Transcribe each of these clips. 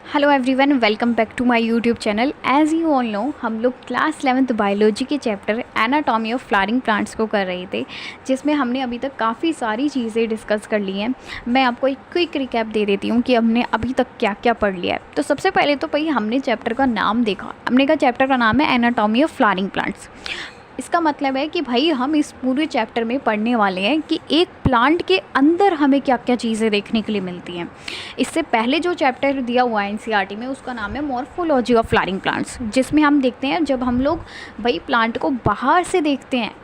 Hello everyone, welcome back to my YouTube channel. As you all know, हम लोग class 11th biology के chapter anatomy of flowering plants को कर रहे थे, जिसमें हमने अभी तक काफ़ी सारी चीज़ें डिस्कस कर ली हैं। मैं आपको एक क्विक रिकैप दे देती हूँ कि हमने अभी तक क्या क्या पढ़ लिया है। तो सबसे पहले तो भाई हमने चैप्टर का नाम देखा। हमने कहा चैप्टर का नाम है एनाटॉमी ऑफ फ्लावरिंग प्लांट्स। इसका मतलब है कि भाई हम इस पूरे चैप्टर में पढ़ने वाले हैं कि एक प्लांट के अंदर हमें क्या क्या चीज़ें देखने के लिए मिलती हैं। इससे पहले जो चैप्टर दिया हुआ है एनसीईआरटी में, उसका नाम है मॉर्फोलॉजी ऑफ फ्लावरिंग प्लांट्स, जिसमें हम देखते हैं जब हम लोग भाई प्लांट को बाहर से देखते हैं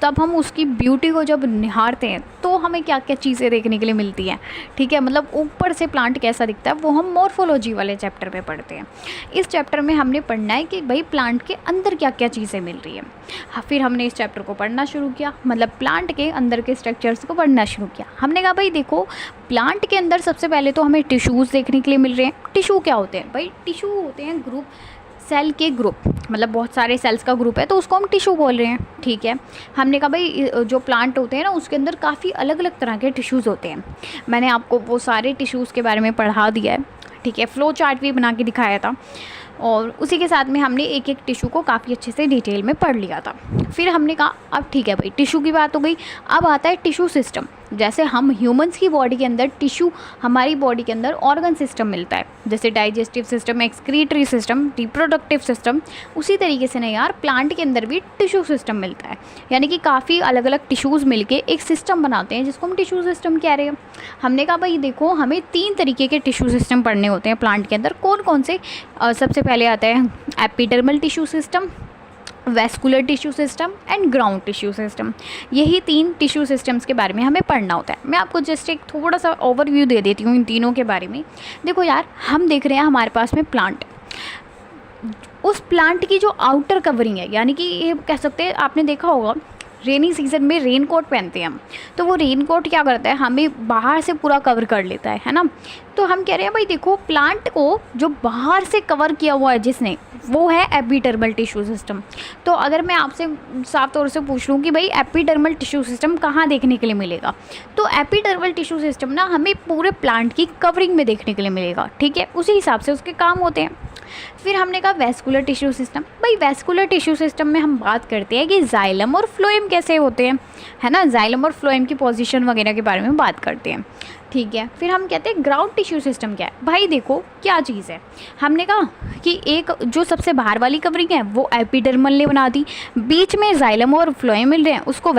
तब हम उसकी ब्यूटी को जब निहारते हैं तो हमें क्या क्या चीज़ें देखने के लिए मिलती हैं। ठीक है, मतलब ऊपर से प्लांट कैसा दिखता है वो हम मॉर्फोलॉजी वाले चैप्टर में पढ़ते हैं। इस चैप्टर में हमने पढ़ना है कि भाई प्लांट के अंदर क्या क्या चीज़ें मिल रही है। फिर हमने इस चैप्टर को पढ़ना शुरू किया, मतलब प्लांट के अंदर के स्ट्रक्चर्स को पढ़ना शुरू किया। हमने कहा भाई देखो, प्लांट के अंदर सबसे पहले तो हमें टिश्यूज़ देखने के लिए मिल रहे हैं। टिश्यू क्या होते हैं भाई? टिश्यू होते हैं ग्रुप, सेल के ग्रुप, मतलब बहुत सारे सेल्स का ग्रुप है तो उसको हम टिश्यू बोल रहे हैं। ठीक है, हमने कहा भाई जो प्लांट होते हैं ना उसके अंदर काफ़ी अलग अलग तरह के टिश्यूज़ होते हैं। मैंने आपको वो सारे टिश्यूज़ के बारे में पढ़ा दिया है। ठीक है, फ्लो चार्ट भी बना के दिखाया था और उसी के साथ में हमने एक एक टिश्यू को काफ़ी अच्छे से डिटेल में पढ़ लिया था। फिर हमने कहा अब ठीक है भाई, टिश्यू की बात हो गई, अब आता है टिश्यू सिस्टम। जैसे हम ह्यूमंस की बॉडी के अंदर टिश्यू, हमारी बॉडी के अंदर ऑर्गन सिस्टम मिलता है, जैसे digestive system, excretory system, reproductive system, उसी तरीके से नहीं यार, प्लांट के अंदर भी टिश्यू सिस्टम मिलता है। यानी कि काफ़ी अलग अलग टिश्यूज़ मिलके एक सिस्टम बनाते हैं जिसको हम टिश्यू सिस्टम कह रहे हैं। हमने कहा भाई देखो, हमें 3 तरीके के टिश्यू सिस्टम पढ़ने होते हैं प्लांट के अंदर। कौन कौन से? सबसे पहले आता है epidermal tissue system, vascular tissue system and ground tissue system. यही 3 टिश्यू सिस्टम्स के बारे में हमें पढ़ना होता है। मैं आपको जस्ट एक थोड़ा सा ओवरव्यू दे देती हूँ इन तीनों के बारे में। देखो यार, हम देख रहे हैं हमारे पास में प्लांट, उस प्लांट की जो आउटर कवरिंग है, यानी कि ये कह सकते हैं, आपने देखा होगा रेनी सीजन में रेन कोट पहनते हैं हम, तो वो रेन कोट क्या करता है, हमें बाहर से पूरा कवर कर लेता है ना। तो हम कह रहे हैं भाई देखो, प्लांट को जो बाहर से कवर किया हुआ है जिसने, वो है एपिडर्मल टिश्यू सिस्टम। तो अगर मैं आपसे साफ तौर से पूछ लूँ कि भाई एपिडर्मल टिश्यू सिस्टम कहाँ देखने के लिए मिलेगा, तो एपिडर्मल टिश्यू सिस्टम ना हमें पूरे प्लांट की कवरिंग में देखने के लिए मिलेगा। ठीक है, उसी हिसाब से उसके काम होते हैं। फिर हमने कहा वैस्कुलर टिश्यू सिस्टम। भाई वैस्कुलर टिश्यू सिस्टम में हम बात करते हैं कि जाइलम और फ्लोएम कैसे होते हैं, है ना, जाइलम और फ्लोएम की पोजीशन वगैरह के बारे में बात करते हैं। ठीक है, फिर हम कहते हैं ग्राउंड टिश्यू सिस्टम क्या है। भाई देखो क्या चीज़ है, हमने कहा कि एक जो सबसे बाहर वाली कवरिंग है वो एपिडर्मल ने बना दी, बीच में जाइलम और फ्लोएम मिल रहे हैं, उसको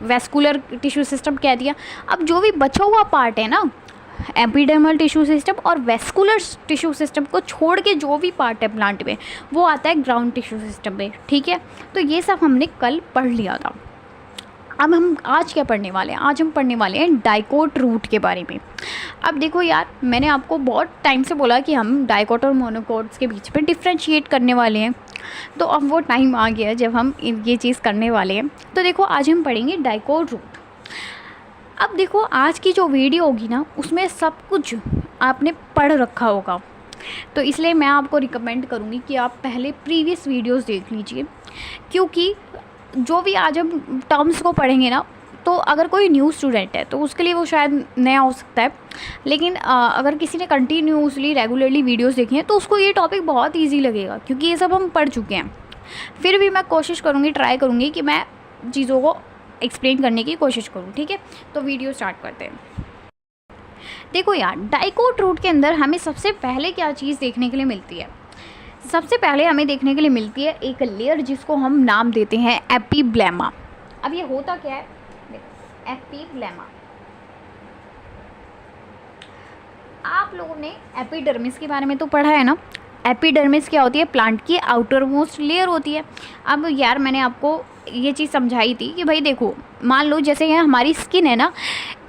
वैस्कुलर टिश्यू सिस्टम कह दिया। अब जो भी बचा हुआ पार्ट है ना, एपिडर्मल टिश्यू सिस्टम और वैस्कुलर टिश्यू सिस्टम को छोड़ के जो भी पार्ट है प्लांट में, वो आता है ग्राउंड टिश्यू सिस्टम में। ठीक है, तो ये सब हमने कल पढ़ लिया था। अब हम आज क्या पढ़ने वाले हैं? आज हम पढ़ने वाले हैं डाइकोट रूट के बारे में। अब देखो यार, मैंने आपको बहुत टाइम से बोला कि हम डाइकोट और मोनोकोट्स के बीच में डिफ्रेंशिएट करने वाले हैं, तो अब वो टाइम आ गया जब हम ये चीज़ करने वाले हैं। तो देखो आज हम पढ़ेंगे डाइकोट रूट। अब देखो, आज की जो वीडियो होगी ना, उसमें सब कुछ आपने पढ़ रखा होगा, तो इसलिए मैं आपको रिकमेंड करूँगी कि आप पहले प्रीवियस वीडियोस देख लीजिए, क्योंकि जो भी आज हम टर्म्स को पढ़ेंगे ना, तो अगर कोई न्यू स्टूडेंट है तो उसके लिए वो शायद नया हो सकता है, लेकिन अगर किसी ने कंटिन्यूसली रेगुलरली वीडियोस देखी हैं तो उसको ये टॉपिक बहुत ईजी लगेगा, क्योंकि ये सब हम पढ़ चुके हैं। फिर भी मैं कोशिश करूँगी, ट्राई करूँगी कि मैं चीज़ों को एक्सप्लेन करने की कोशिश करूँ। ठीक है, तो वीडियो स्टार्ट करते हैं। देखो यार, डाइकोट रूट के अंदर हमें सबसे पहले क्या चीज़ देखने के लिए मिलती है? सबसे पहले हमें देखने के लिए मिलती है एक लेयर जिसको हम नाम देते हैं एपिब्लेमा। अब ये होता क्या है? एपिब्लेमा, आप लोगों ने एपिडर्मिस के बारे में तो पढ़ा है ना। एपिडर्मिस क्या होती है? प्लांट की आउटर मोस्ट लेयर होती है। अब यार मैंने आपको ये चीज़ समझाई थी कि भाई देखो, मान लो जैसे ये हमारी स्किन है ना,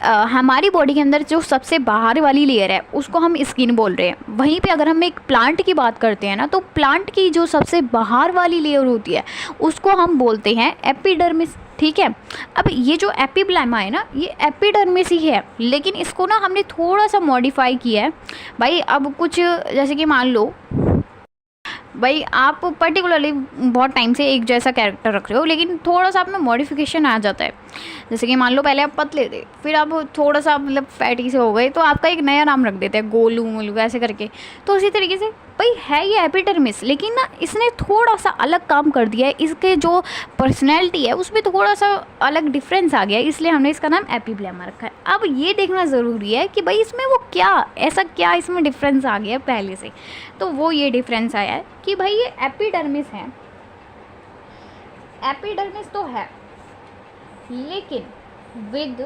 हमारी बॉडी के अंदर जो सबसे बाहर वाली लेयर है उसको हम स्किन बोल रहे हैं। वहीं पे अगर हम एक प्लांट की बात करते हैं ना, तो प्लांट की जो सबसे बाहर वाली लेयर होती है उसको हम बोलते हैं एपिडर्मिस। ठीक है, अब ये जो एपिब्लेमा है ना, ये एपिडर्मिस ही है, लेकिन इसको ना हमने थोड़ा सा मॉडिफाई किया है भाई। अब कुछ जैसे कि मान लो भाई आप पर्टिकुलरली बहुत टाइम से एक जैसा कैरेक्टर रख रहे हो, लेकिन थोड़ा सा आप में मॉडिफिकेशन आ जाता है। जैसे कि मान लो पहले आप पतले थे, फिर आप थोड़ा सा मतलब फैटी से हो गए, तो आपका एक नया नाम रख देते हैं, गोलू मोलू ऐसे करके। तो उसी तरीके से भाई है ये एपिडर्मिस, लेकिन ना इसने थोड़ा सा अलग काम कर दिया है, इसके जो पर्सनैलिटी है उसमें थोड़ा सा अलग डिफरेंस आ गया है, इसलिए हमने इसका नाम एपिब्लेमा रखा है। अब ये देखना ज़रूरी है कि भाई इसमें वो क्या ऐसा क्या इसमें डिफरेंस आ गया पहले से। तो वो ये डिफरेंस आया है कि भाई ये एपिडर्मिस है, एपिडर्मिस तो है लेकिन विद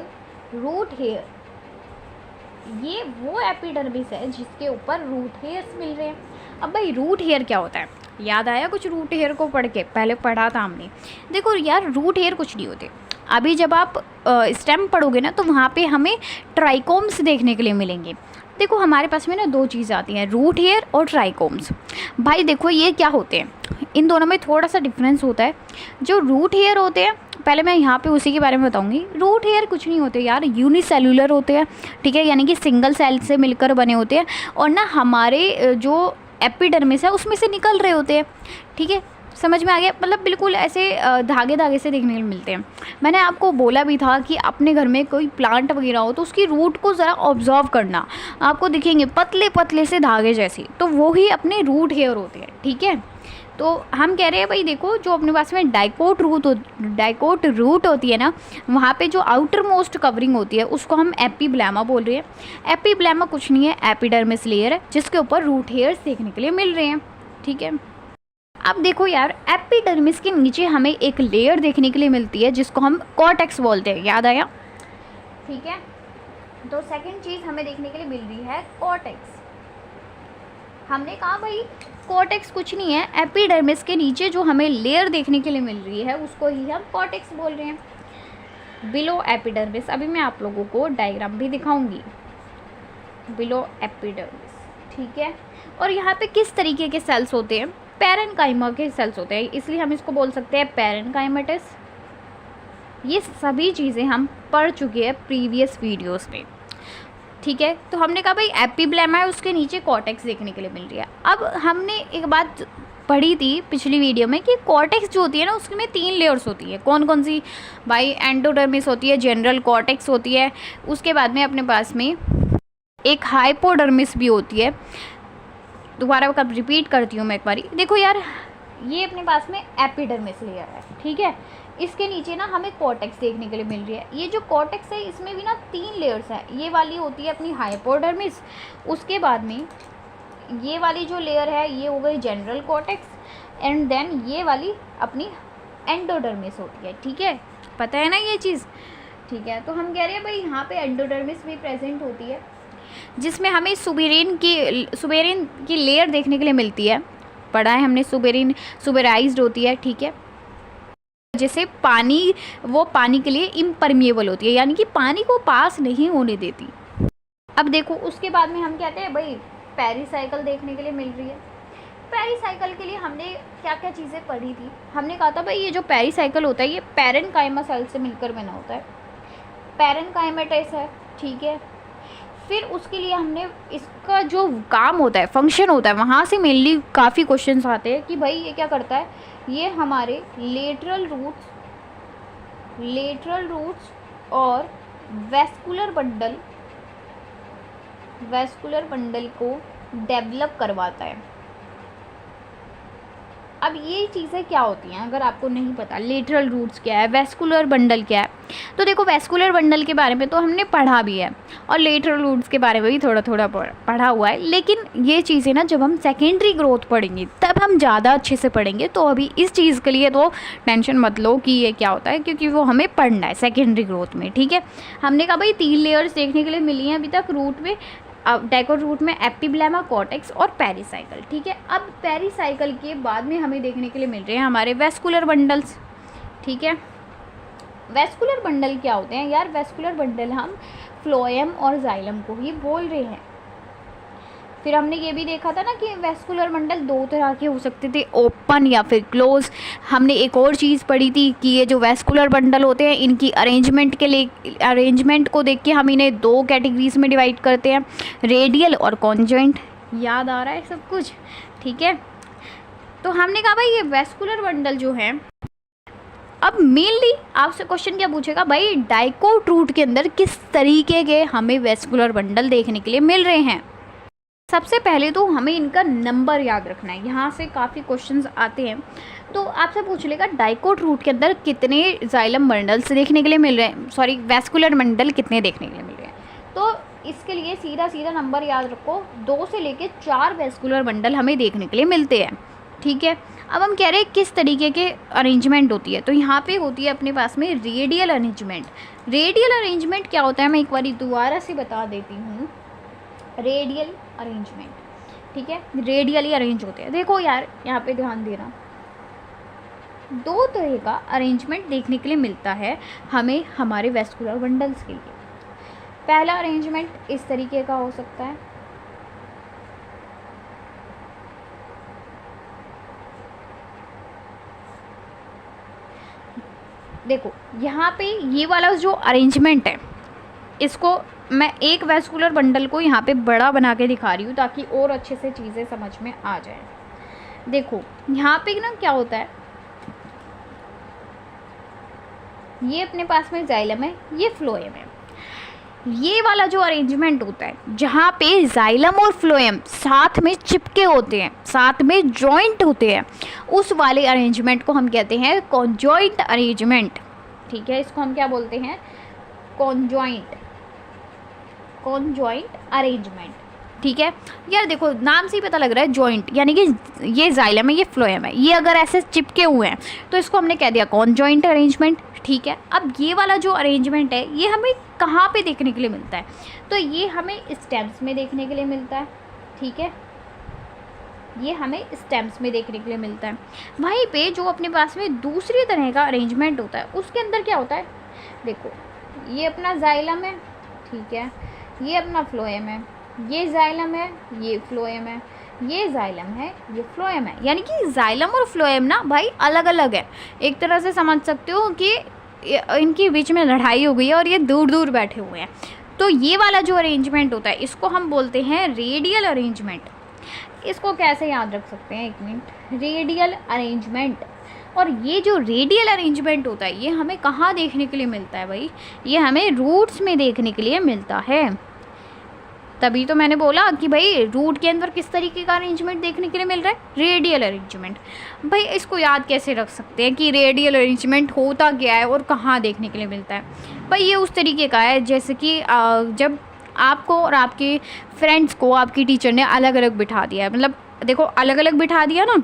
रूट हेयर। ये वो एपिडर्मिस है जिसके ऊपर रूट हेयर्स मिल रहे हैं। अब भाई रूट हेयर क्या होता है, याद आया कुछ रूट हेयर को पढ़ के? पहले पढ़ा था हमने। देखो यार रूट हेयर कुछ नहीं होते। अभी जब आप स्टेम पढ़ोगे ना तो वहाँ पे हमें ट्राइकोम्स देखने के लिए मिलेंगे। देखो हमारे पास में ना दो चीज़ आती हैं, रूट हेयर और ट्राइकोम्स। भाई देखो ये क्या होते हैं, इन दोनों में थोड़ा सा डिफरेंस होता है। जो रूट हेयर होते हैं, पहले मैं यहाँ पे उसी के बारे में बताऊंगी। रूट हेयर कुछ नहीं होते यार, यूनिसेलुलर होते हैं, ठीक है, यानी कि सिंगल सेल से मिलकर बने होते हैं, और ना हमारे जो एपिडर्मिस है उसमें से निकल रहे होते हैं, ठीक है, समझ में आ गया? मतलब बिल्कुल ऐसे धागे धागे से देखने को मिलते हैं। मैंने आपको बोला भी था कि अपने घर में कोई प्लांट वगैरह हो तो उसकी रूट को ज़रा ऑब्जर्व करना, आपको दिखेंगे पतले पतले से धागे जैसे, तो वो ही अपने रूट हेयर होते हैं, ठीक है। तो हम कह रहे हैं भाई देखो जो अपने पास में डाइकोट रूट होती है ना, वहाँ पे जो आउटर मोस्ट कवरिंग होती है उसको हम एपिब्लेमा बोल रहे हैं। एपिब्लेमा कुछ नहीं है, एपिडर्मिस लेयर है जिसके ऊपर रूट हेयर्स देखने के लिए मिल रहे हैं, ठीक है। अब देखो यार एपिडर्मिस के नीचे हमें एक लेयर देखने के लिए मिलती है जिसको हम कॉर्टेक्स बोलते हैं, याद आया? ठीक है, तो सेकंड चीज़ हमें देखने के लिए मिल रही है कॉर्टेक्स। हमने कहा भाई कॉर्टेक्स कुछ नहीं है, एपिडर्मिस के नीचे जो हमें लेयर देखने के लिए मिल रही है उसको ही हम कॉर्टेक्स बोल रहे हैं। बिलो एपिडर्मिस, अभी मैं आप लोगों को डायग्राम भी दिखाऊंगी, बिलो एपिडर्मिस, ठीक है। और यहाँ पे किस तरीके के सेल्स होते हैं, पैरेनकाइमा के सेल्स होते हैं, इसलिए हम इसको बोल सकते हैं पैरेनकाइमेटिस। ये सभी चीज़ें हम पढ़ चुके हैं प्रीवियस वीडियोस में, ठीक है। तो हमने कहा भाई एपिब्लेमा है, उसके नीचे कॉर्टेक्स देखने के लिए मिल रही है। अब हमने एक बात पढ़ी थी पिछली वीडियो में कि कॉर्टेक्स जो होती है ना उसमें 3 लेयर्स होती है। कौन कौन सी भाई? एंडोडर्मिस होती है, जनरल कॉर्टेक्स होती है, उसके बाद में अपने पास में एक हाइपोडर्मिस भी होती है। दोबारा कब रिपीट करती हूँ मैं एक बारी। देखो यार ये अपने पास में एपिडर्मिस लेयर है, ठीक है, इसके नीचे ना हमें कॉर्टेक्स देखने के लिए मिल रही है। ये जो कॉर्टेक्स है इसमें भी ना 3 लेयर्स है। ये वाली होती है अपनी हाइपोडर्मिस, उसके बाद में ये वाली जो लेयर है ये हो गई जनरल कॉर्टेक्स, एंड देन ये वाली अपनी एंडोडर्मिस होती है, ठीक है, पता है ना ये चीज़, ठीक है। तो हम कह रहे हैं भाई यहाँ पे एंडोडर्मिस भी प्रेजेंट होती है जिसमें हमें सुबेरिन की लेयर देखने के लिए मिलती है। पढ़ा है हमने, सुबेराइज्ड होती है, ठीक है। जैसे पानी, वो पानी के लिए इम्परमिएबल होती है, यानी कि पानी को पास नहीं होने देती। अब देखो उसके बाद में हम कहते हैं भाई पेरिसाइकिल देखने के लिए मिल रही है। पेरिसाइकिल के लिए हमने क्या क्या चीज़ें पढ़ी थी? हमने कहा था भाई ये जो पेरिसाइकिल होता है ये पैरेनकाइमा सेल से मिलकर बना होता है, पैरेनकाइमेटिस है, ठीक है। फिर उसके लिए हमने इसका जो काम होता है, फंक्शन होता है, वहाँ से मेनली काफ़ी क्वेश्चंस आते हैं कि भाई ये क्या करता है। ये हमारे लेटरल रूट्स और वेस्कुलर बंडल को डेवलप करवाता है। अब ये चीज़ें क्या होती हैं अगर आपको नहीं पता, लेटरल रूट्स क्या है, वेस्कुलर बंडल क्या है, तो देखो वेस्कुलर बंडल के बारे में तो हमने पढ़ा भी है और लेटरल रूट्स के बारे में भी थोड़ा थोड़ा पढ़ा हुआ है, लेकिन ये चीज़ें ना जब हम सेकेंडरी ग्रोथ पढ़ेंगे तब हम ज़्यादा अच्छे से पढ़ेंगे। तो अभी इस चीज़ के लिए तो टेंशन मत लो कि ये क्या होता है, क्योंकि वो हमें पढ़ना है सेकेंडरी ग्रोथ में, ठीक है। हमने कहा भाई 3 लेयर्स देखने के लिए मिली हैं अभी तक रूट में, डाइकोट रूट में एपिब्लेमा, कॉर्टेक्स और पेरिसाइकिल, ठीक है। अब पेरिसाइकिल के बाद में हमें देखने के लिए मिल रहे हैं हमारे वेस्कुलर बंडल्स, ठीक है। वेस्कुलर बंडल क्या होते हैं यार? वेस्कुलर बंडल हम फ्लोएम और जाइलम को ही बोल रहे हैं। फिर हमने ये भी देखा था ना कि वेस्कुलर बंडल 2 तरह के हो सकते थे, ओपन या फिर क्लोज। हमने एक और चीज़ पढ़ी थी कि ये जो वेस्कुलर बंडल होते हैं इनकी अरेंजमेंट को देख के हम इन्हें 2 कैटेगरीज में डिवाइड करते हैं, रेडियल और कॉन्जॉइंट। याद आ रहा है सब कुछ, ठीक है। तो हमने कहा भाई ये वेस्कुलर बंडल जो है, अब मेनली आपसे क्वेश्चन क्या पूछेगा भाई, डाइकोट रूट के अंदर किस तरीके के हमें वेस्कुलर बंडल देखने के लिए मिल रहे हैं। सबसे पहले तो हमें इनका नंबर याद रखना है, यहाँ से काफ़ी क्वेश्चंस आते हैं। तो आपसे पूछ लेगा डाइकोट रूट के अंदर कितने जाइलम बंडल्स देखने के लिए मिल रहे हैं, सॉरी वेस्कुलर बंडल कितने देखने के लिए मिल रहे हैं। तो इसके लिए सीधा सीधा नंबर याद रखो, 2 से लेके 4 वेस्कुलर बंडल हमें देखने के लिए मिलते हैं, ठीक है। अब हम कह रहे हैं किस तरीके के अरेंजमेंट होती है, तो यहाँ पे होती है अपने पास में रेडियल अरेंजमेंट। रेडियल अरेंजमेंट क्या होता है, मैं एक बार दोबारा से बता देती हूँ। रेडियल अरेंजमेंट, ठीक है, रेडियली अरेंज होते हैं। देखो यार यहाँ पे ध्यान देना, 2 तरह का अरेंजमेंट देखने के लिए मिलता है हमें हमारे वेस्कुलर बंडल्स के लिए। पहला अरेंजमेंट इस तरीके का हो सकता है, देखो यहाँ पे ये वाला जो अरेंजमेंट है, इसको मैं एक वेस्कुलर बंडल को यहाँ पे बड़ा बना के दिखा रही हूँ ताकि और अच्छे से चीज़ें समझ में आ जाए। देखो यहाँ पे ना क्या होता है, ये अपने पास में जाइलम है, ये फ्लोएम है। ये वाला जो अरेंजमेंट होता है जहाँ पे जाइलम और फ्लोएम साथ में चिपके होते हैं, साथ में जॉइंट होते हैं, उस वाले अरेंजमेंट को हम कहते हैं कॉन्जॉइंट अरेंजमेंट, ठीक है। इसको हम क्या बोलते हैं, कॉन्जॉइंट अरेंजमेंट, ठीक है। यार देखो नाम से ही पता लग रहा है जॉइंट, यानी कि ये जाइलम है, ये फ्लोएम है, ये अगर ऐसे चिपके हुए हैं तो इसको हमने कह दिया कॉन्जॉइंट अरेंजमेंट, ठीक है। अब ये वाला जो अरेंजमेंट है ये हमें कहाँ पे देखने के लिए मिलता है, तो ये हमें स्टेम्स में देखने के लिए मिलता है, ठीक है। ये हमें स्टेम्स में देखने के लिए मिलता है। वहीं पे जो अपने पास में दूसरी तरह का अरेंजमेंट होता है उसके अंदर क्या होता है, देखो ये अपना जाइलम है, ठीक है, ये अपना फ्लोएम है, ये जाइलम है, ये फ्लोएम है, ये जाइलम है, ये फ्लोएम है। यानी कि जाइलम और फ्लोएम ना भाई अलग अलग है। एक तरह से समझ सकते हो कि इनके बीच में लड़ाई हो गई है और ये दूर दूर बैठे हुए हैं। तो ये वाला जो अरेंजमेंट होता है इसको हम बोलते हैं रेडियल अरेंजमेंट। इसको कैसे याद रख सकते हैं, एक मिनट, रेडियल अरेंजमेंट। और ये जो रेडियल अरेंजमेंट होता है ये हमें कहाँ देखने के लिए मिलता है भाई, ये हमें रूट्स में देखने के लिए मिलता है। तभी तो मैंने बोला कि भाई रूट के अंदर किस तरीके का अरेंजमेंट देखने के लिए मिल रहा है, रेडियल अरेंजमेंट। भाई इसको याद कैसे रख सकते हैं कि रेडियल अरेंजमेंट होता क्या है और कहाँ देखने के लिए मिलता है। भाई ये उस तरीके का है जैसे कि जब आपको और आपके फ्रेंड्स को आपकी टीचर ने अलग अलग बिठा दिया है, मतलब देखो अलग अलग बिठा दिया ना,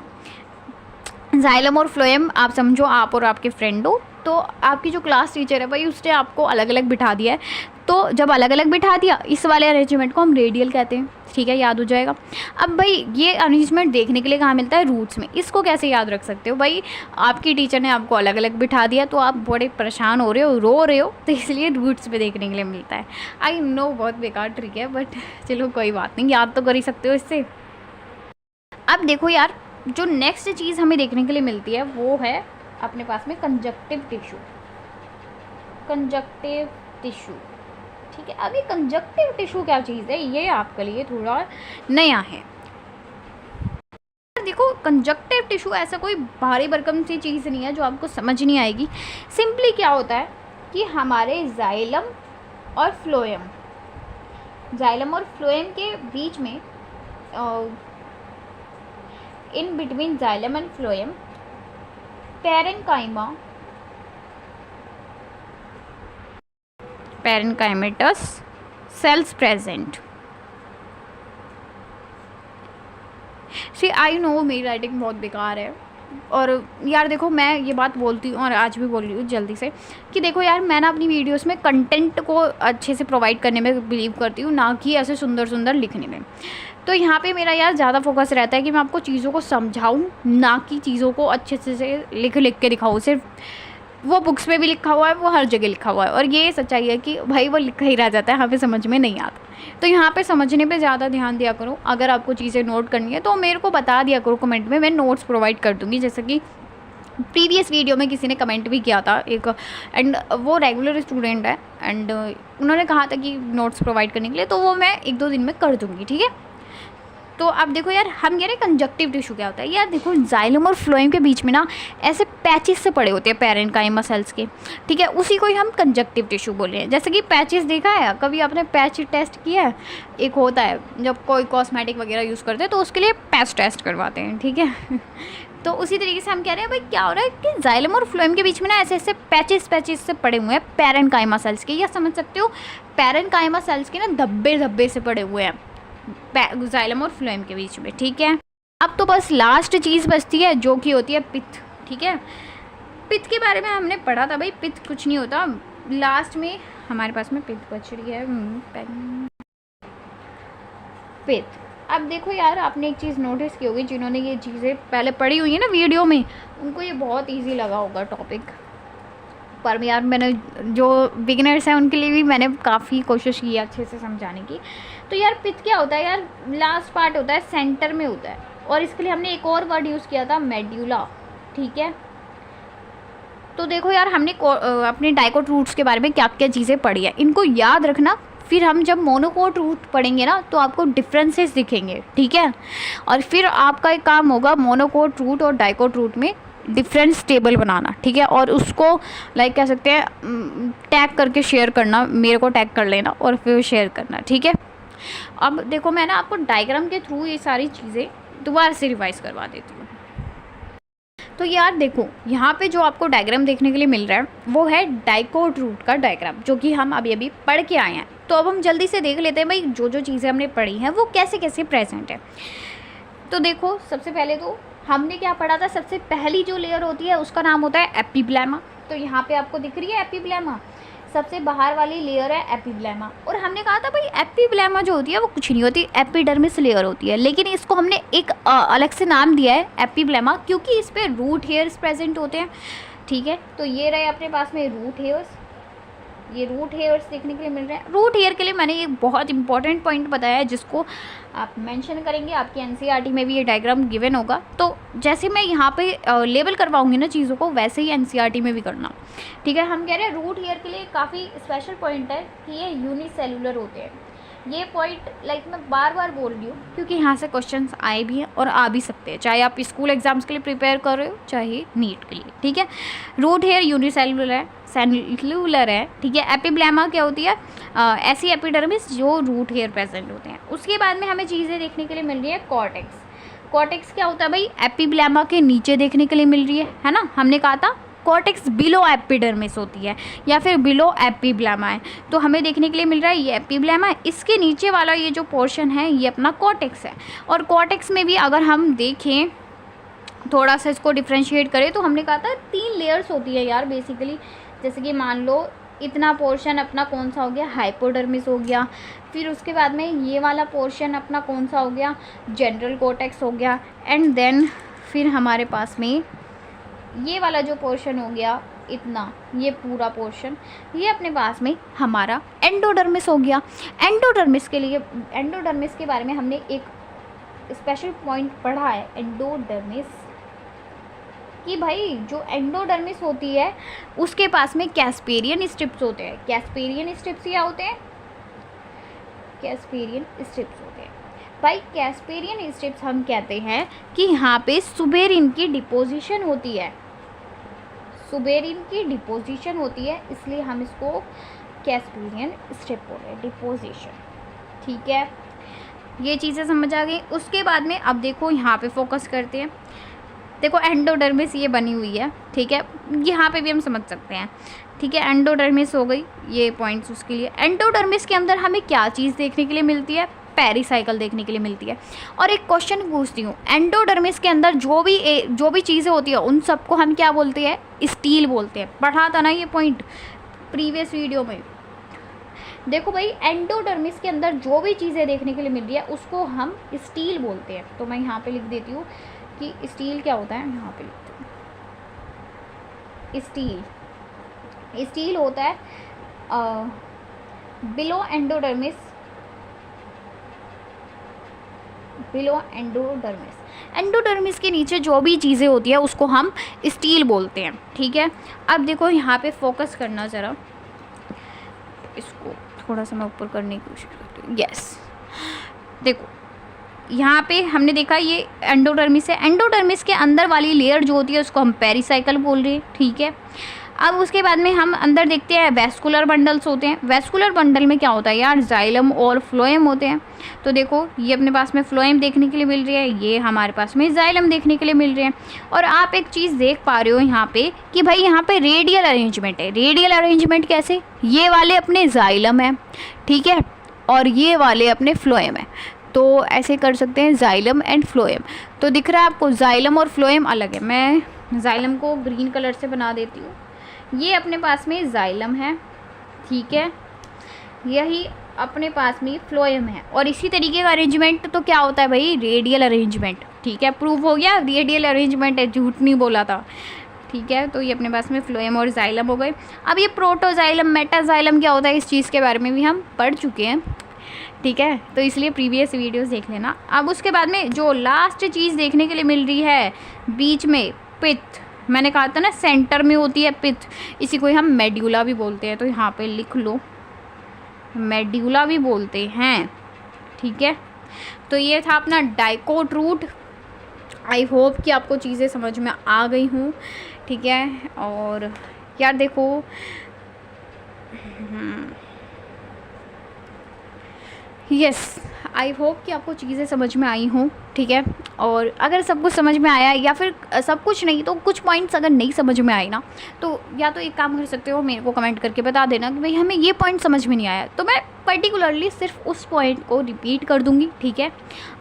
जाइलम और फ्लोएम आप समझो आप और आपके फ्रेंड हो, तो आपकी जो क्लास टीचर है भाई उसने आपको अलग अलग बिठा दिया है। तो जब अलग अलग बिठा दिया इस वाले अरेंजमेंट को हम रेडियल कहते हैं, ठीक है, याद हो जाएगा। अब भाई ये अरेंजमेंट देखने के लिए कहाँ मिलता है, रूट्स में। इसको कैसे याद रख सकते हो, भाई आपकी टीचर ने आपको अलग अलग बिठा दिया तो आप बड़े परेशान हो रहे हो, रो रहे हो, तो इसलिए रूट्स पे देखने के लिए मिलता है। आई नो बहुत बेकार ट्रिक है बट चलो कोई बात नहीं, याद तो कर ही सकते हो इससे। अब देखो यार जो नेक्स्ट चीज़ हमें देखने के लिए मिलती है वो है अपने पास में कंजक्टिव टिश्यू, कंजक्टिव टिश्यू, ठीक है। अब ये कंजक्टिव टिश्यू क्या चीज़ है ये आपके लिए थोड़ा नया है। देखो कंजक्टिव टिश्यू ऐसा कोई भारी भरकम सी चीज़ नहीं है जो आपको समझ नहीं आएगी। सिंपली क्या होता है कि हमारे जाइलम और फ्लोएम, जाइलम और फ्लोएम के बीच में in between xylem and phloem parenchymatous cells present. See I know मेरी राइटिंग बहुत बेकार है और यार देखो मैं ये बात बोलती हूँ और आज भी बोल रही हूँ जल्दी से कि देखो यार मैं ना अपनी वीडियोस में कंटेंट को अच्छे से प्रोवाइड करने में बिलीव करती हूँ, ना कि ऐसे सुंदर सुंदर लिखने में। तो यहाँ पे मेरा यार ज़्यादा फोकस रहता है कि मैं आपको चीज़ों को समझाऊँ, ना कि चीज़ों को अच्छे से लिख के दिखाऊँ। सिर्फ वो बुक्स में भी लिखा हुआ है, वो हर जगह लिखा हुआ है और ये सच्चाई है कि भाई वो लिखा ही रह जाता है, यहाँ पे समझ में नहीं आता। तो यहाँ पे समझने पे ज़्यादा ध्यान दिया करो। अगर आपको चीज़ें नोट करनी है तो मेरे को बता दिया करो कमेंट में, मैं नोट्स प्रोवाइड कर दूँगी। जैसे कि प्रीवियस वीडियो में किसी ने कमेंट भी किया था एक, एंड वो रेगुलर स्टूडेंट है एंड उन्होंने कहा था कि नोट्स प्रोवाइड करने के लिए, तो वो मैं 1-2 दिन में कर दूँगी, ठीक है। तो अब देखो यार, हम कह रहे हैं कंजक्टिव टिश्यू क्या होता है यार। देखो जाइलम और फ्लोएम के बीच में ना ऐसे पैचेस से पड़े होते हैं पैरेन्काइमा सेल्स के, ठीक है, उसी को ही हम कंजक्टिव टिश्यू बोले हैं। जैसे कि पैचेस देखा है कभी आपने, पैच टेस्ट किया है, एक होता है जब कोई कॉस्मेटिक वगैरह यूज़ करते हैं तो उसके लिए पैच टेस्ट करवाते हैं, ठीक है। तो उसी तरीके से हम कह रहे हैं भाई क्या हो रहा है कि जाइलम और फ्लोएम के बीच में ना ऐसे ऐसे पैचेस से पड़े हुए हैं पैरेन्काइमा सेल्स के, या समझ सकते हो पैरेन्काइमा सेल्स के ना धब्बे धब्बे से पड़े हुए हैं जाइलम और फ्लोएम के बीच में, ठीक है। अब तो बस लास्ट चीज़ बचती है जो कि होती है पित्त, ठीक है। पित्त के बारे में हमने पढ़ा था भाई, पित्त कुछ नहीं होता। लास्ट में हमारे पास में पित्त बच रही है, पित्त। अब देखो यार, आपने एक चीज़ नोटिस की होगी, जिन्होंने ये चीज़ें पहले पढ़ी हुई है ना वीडियो में, उनको ये बहुत ईजी लगा होगा टॉपिक। पर यार मैंने जो बिगिनर्स हैं उनके लिए भी मैंने काफ़ी कोशिश की है अच्छे से समझाने की। तो यार पित्त क्या होता है यार, लास्ट पार्ट होता है, सेंटर में होता है, और इसके लिए हमने एक और वर्ड यूज़ किया था, मेड्यूला, ठीक है। तो देखो यार, हमने अपने डाइकोट रूट्स के बारे में क्या क्या चीज़ें पढ़ी है, इनको याद रखना। फिर हम जब मोनोकोट रूट पढ़ेंगे ना तो आपको डिफरेंसेस दिखेंगे, ठीक है। और फिर आपका एक काम होगा मोनोकोट रूट और डाइकोट रूट में डिफरेंस टेबल बनाना, ठीक है, और उसको लाइक कह सकते हैं टैग करके शेयर करना, मेरे को टैग कर लेना और फिर शेयर करना, ठीक है। अब देखो मैं ना आपको डायग्राम के थ्रू ये सारी चीज़ें दोबारा से रिवाइज करवा देती हूँ। तो यार देखो, यहाँ पे जो आपको डायग्राम देखने के लिए मिल रहा है वो है डाइकोट रूट का डायग्राम, जो कि हम अभी अभी पढ़ के आए हैं। तो अब हम जल्दी से देख लेते हैं भाई जो जो चीज़ें हमने पढ़ी हैं वो कैसे कैसे प्रेजेंट है। तो देखो, सबसे पहले तो हमने क्या पढ़ा था, सबसे पहली जो लेयर होती है उसका नाम होता है एपिब्लेमा। तो यहाँ पे आपको दिख रही है एपिब्लेमा, सबसे बाहर वाली लेयर है एपिब्लेमा। और हमने कहा था भाई एपिब्लेमा जो होती है वो कुछ नहीं होती, एपिडर्मिस लेयर होती है, लेकिन इसको हमने एक अलग से नाम दिया है एपिब्लेमा, क्योंकि इस पर रूट हेयर्स प्रेजेंट होते हैं, ठीक है। तो ये रहे अपने पास में रूट हेयर्स, ये रूट हेयर्स देखने के लिए मिल रहे हैं। रूट हेयर के लिए मैंने एक बहुत इंपॉर्टेंट पॉइंट बताया है जिसको आप मेंशन करेंगे, आपके एनसीईआरटी में भी ये डायग्राम गिवन होगा। तो जैसे मैं यहाँ पे लेबल करवाऊंगी ना चीज़ों को, वैसे ही एनसीईआरटी में भी करना, ठीक है। हम कह रहे हैं रूट हेयर के लिए काफ़ी स्पेशल पॉइंट है कि ये यूनिसेलुलर होते हैं। ये पॉइंट लाइक मैं बार बार बोल रही हूँ क्योंकि यहाँ से क्वेश्चंस आए भी हैं और आ भी सकते हैं, चाहे आप स्कूल एग्जाम्स के लिए प्रिपेयर कर रहे हो चाहे नीट के लिए, ठीक है। रूट हेयर यूनिसेलुलर है, सेलुलर है, ठीक है। एपिब्लेमा क्या होती है, ऐसी एपिडर्मिस जो रूट हेयर प्रेजेंट होते हैं। उसके बाद में हमें चीज़ें देखने के लिए मिल रही है कॉर्टेक्स। कॉर्टेक्स क्या होता है भाई, एपिब्लेमा के नीचे देखने के लिए मिल रही है ना। हमने कहा था कॉर्टेक्स बिलो एपिडर्मिस होती है या फिर बिलो एपिब्लेमा है, तो हमें देखने के लिए मिल रहा है ये एपिब्लेमा है, इसके नीचे वाला ये जो पोर्शन है ये अपना कॉर्टेक्स है। और कॉर्टेक्स में भी अगर हम देखें, थोड़ा सा इसको डिफ्रेंशिएट करें, तो हमने कहा था 3 लेयर्स होती है यार बेसिकली। जैसे कि मान लो इतना पोर्शन अपना कौन सा हो गया, हाइपोडर्मिस हो गया। फिर उसके बाद में ये वाला पोर्शन अपना कौन सा हो गया, जनरल कॉर्टेक्स हो गया। एंड देन फिर हमारे पास में ये वाला जो पोर्शन हो गया इतना, ये पूरा पोर्शन, ये अपने पास में हमारा एंडोडर्मिस हो गया। एंडोडर्मिस के लिए, एंडोडर्मिस के बारे में हमने एक स्पेशल पॉइंट पढ़ा है एंडोडर्मिस, कि भाई जो एंडोडर्मिस होती है उसके पास में कैस्पेरियन स्ट्रिप्स होते हैं। कैस्पेरियन स्ट्रिप्स क्या होते हैं, कैस्पेरियन स्ट्रिप्स होते हैं भाई। कैस्पेरियन स्ट्रिप्स हम कहते हैं कि यहाँ पे सुबेरिन की डिपोजिशन होती है, सुबेरिन की डिपोजिशन होती है, इसलिए हम इसको कैस्पेरियन स्ट्रिप बोलते हैं, डिपोजिशन, ठीक है। ये चीज़ें समझ आ गई। उसके बाद में अब देखो यहाँ पे फोकस करते हैं। देखो एंडोडर्मिस ये बनी हुई है, ठीक है, यहाँ पे भी हम समझ सकते हैं, ठीक है। एंडोडर्मिस हो गई, ये पॉइंट्स उसके लिए। एंडोडर्मिस के अंदर हमें क्या चीज़ देखने के लिए मिलती है, पेरिसाइकिल देखने के लिए मिलती है। और एक क्वेश्चन पूछती हूँ, एंडोडर्मिस के अंदर जो भी चीज़ें होती है उन सबको हम क्या बोलते हैं, स्टील बोलते हैं। पढ़ा था ना ये पॉइंट प्रीवियस वीडियो में। देखो भाई एंडोडर्मिस के अंदर जो भी चीज़ें देखने के लिए मिल रही है उसको हम स्टील बोलते हैं। तो मैं यहाँ पे लिख देती हूँ कि स्टील क्या होता है, यहाँ पे लिखते हैं स्टील। स्टील होता है below endodermis, below endodermis. Endodermis के नीचे जो भी चीज़ें होती है उसको हम स्टील बोलते हैं, ठीक है। अब देखो यहाँ पे फोकस करना ज़रा, इसको थोड़ा सा मैं ऊपर करने की कोशिश करती हूँ, यस। देखो यहाँ पे हमने देखा ये एंडोडर्मिस है। एंडोडर्मिस के अंदर वाली लेयर जो होती है उसको हम पेरिसाइकल बोल रहे हैं, ठीक है। अब उसके बाद में हम अंदर देखते हैं वेस्कुलर बंडल्स होते हैं। वेस्कुलर बंडल में क्या होता है यार, जाइलम और फ्लोएम होते हैं। तो देखो ये अपने पास में फ्लोएम देखने के लिए मिल रही है, ये हमारे पास में जाइलम देखने के लिए मिल रहे हैं। और आप एक चीज़ देख पा रहे हो यहाँ पे कि भाई यहाँ पे रेडियल अरेंजमेंट है। रेडियल अरेंजमेंट कैसे, ये वाले अपने जाइलम है, ठीक है, और ये वाले अपने फ्लोएम है। तो ऐसे कर सकते हैं जाइलम एंड फ्लोएम। तो दिख रहा है आपको जाइलम और फ्लोएम अलग है। मैं जाइलम को ग्रीन कलर से बना देती हूँ। ये अपने पास में जाइलम है, ठीक है, यही अपने पास में फ्लोएम है। और इसी तरीके का अरेंजमेंट तो क्या होता है भाई, रेडियल अरेंजमेंट, ठीक है। प्रूव हो गया, रेडियल अरेंजमेंट है, झूठ नहीं बोला था, ठीक है। तो ये अपने पास में फ्लोएम और जाइलम हो गए। अब ये प्रोटोजाइलम मेटाजाइलम क्या होता है, इस चीज़ के बारे में भी हम पढ़ चुके हैं, ठीक है। तो इसलिए प्रीवियस वीडियोस देख लेना। अब उसके बाद में जो लास्ट चीज़ देखने के लिए मिल रही है बीच में, पित्त। मैंने कहा था ना सेंटर में होती है पित्त, इसी को हम मेड्यूला भी बोलते हैं। तो यहाँ पे लिख लो, मेड्यूला भी बोलते हैं, ठीक है। तो ये था अपना डाइकोट रूट। आई होप कि आपको चीज़ें समझ में आ गई हूँ, ठीक है। और यार देखो, यस, आई होप कि आपको चीज़ें समझ में आई हों, ठीक है। और अगर सब कुछ समझ में आया या फिर सब कुछ नहीं तो कुछ पॉइंट्स अगर नहीं समझ में आए ना, तो या तो एक काम कर सकते हो, मेरे को कमेंट करके बता देना कि भाई हमें ये पॉइंट समझ में नहीं आया, तो मैं पर्टिकुलरली सिर्फ उस पॉइंट को रिपीट कर दूंगी, ठीक है,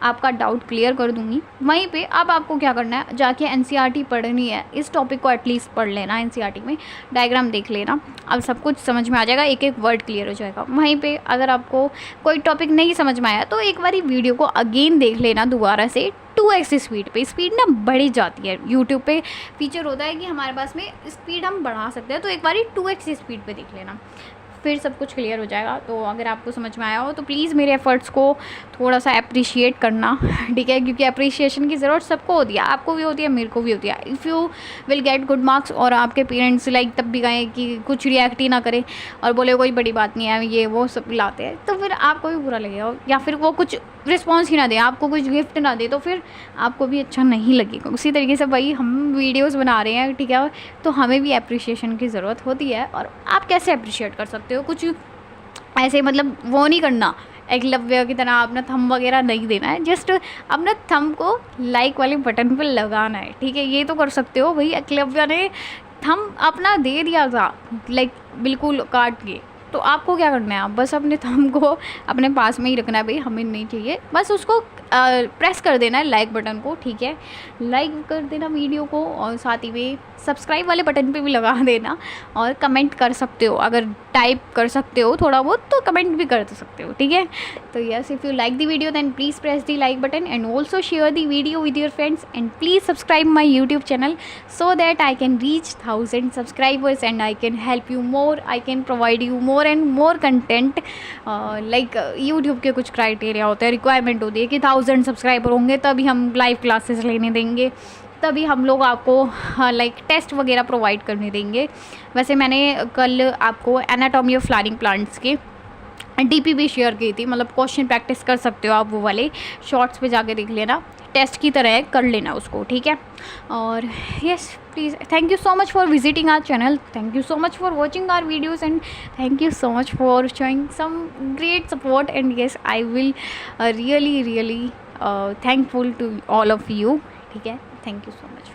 आपका डाउट क्लियर कर दूंगी वहीं पे। अब आपको क्या करना है, जाके एनसीईआरटी पढ़नी है, इस टॉपिक को एटलीस्ट पढ़ लेना, एनसीईआरटी में डायग्राम देख लेना, अब सब कुछ समझ में आ जाएगा, एक एक वर्ड क्लियर हो जाएगा। वहीं पे अगर आपको कोई टॉपिक नहीं समझ में आया तो एक बारी वीडियो को अगेन देख लेना दोबारा से 2x स्पीड पे। स्पीड ना बढ़ी जाती है, यूट्यूब पे फीचर होता है कि हमारे पास में स्पीड हम बढ़ा सकते हैं, तो एक बारी 2x स्पीड पे देख लेना, फिर सब कुछ क्लियर हो जाएगा। तो अगर आपको समझ में आया हो तो प्लीज़ मेरे एफर्ट्स को थोड़ा सा अप्रिशिएट करना, ठीक है, क्योंकि अप्रिशिएशन की ज़रूरत सबको होती है, आपको भी होती है, मेरे को भी होती है। If you will get good marks और आपके पेरेंट्स लाइक तब भी कहें कि कुछ रिएक्ट ही ना करें और बोले कोई बड़ी बात नहीं है, ये वो सब लाते हैं, तो फिर आपको भी बुरा लगेगा। या फिर वो कुछ रिस्पॉन्स ही ना दे, आपको कुछ गिफ्ट ना दे, तो फिर आपको भी अच्छा नहीं लगेगा। उसी तरीके से भाई हम वीडियोस बना रहे हैं, ठीक है, तो हमें भी अप्रिशिएशन की ज़रूरत होती है। और आप कैसे अप्रिशिएट कर सकते हो, कुछ ऐसे मतलब वो नहीं करना, एकलव्य की तरह अपना थंब वगैरह नहीं देना है, जस्ट अपना थंब को लाइक वाले बटन पर लगाना है, ठीक है। ये तो कर सकते हो, भाई एकलव्य ने थंब अपना दे दिया था लाइक बिल्कुल काट के, तो आपको क्या करना है, आप बस अपने थंब को अपने पास में ही रखना है, भाई हमें नहीं चाहिए, बस उसको प्रेस कर देना है लाइक बटन को, ठीक है, लाइक कर देना वीडियो को, और साथ ही में सब्सक्राइब वाले बटन पे भी लगा देना। और कमेंट कर सकते हो, अगर टाइप कर सकते हो थोड़ा बहुत तो कमेंट भी कर सकते हो, ठीक है। तो yes, if you like the video then please press the like button and also share the video with your friends and please subscribe my YouTube channel so that I can reach 1000 subscribers and I can help you more, I can provide you more and more content. Like YouTube के कुछ criteria होते हैं, requirement होती है कि 1000 subscriber होंगे तभी हम लाइव क्लासेस लेने देंगे, तभी हम लोग आपको लाइक टेस्ट वगैरह प्रोवाइड करने देंगे। वैसे मैंने कल आपको एनाटॉमी ऑफ फ्लावरिंग प्लांट्स के डीपी भी शेयर की थी, मतलब क्वेश्चन प्रैक्टिस कर सकते हो आप, वो वाले शॉर्ट्स पे जाके देख लेना, टेस्ट की तरह कर लेना उसको, ठीक है। और yes please, thank you so much for visiting our channel, thank you so much for watching our videos and thank you so much for showing some great support and yes I will really thankful to all of you, ठीक है। Thank you so much.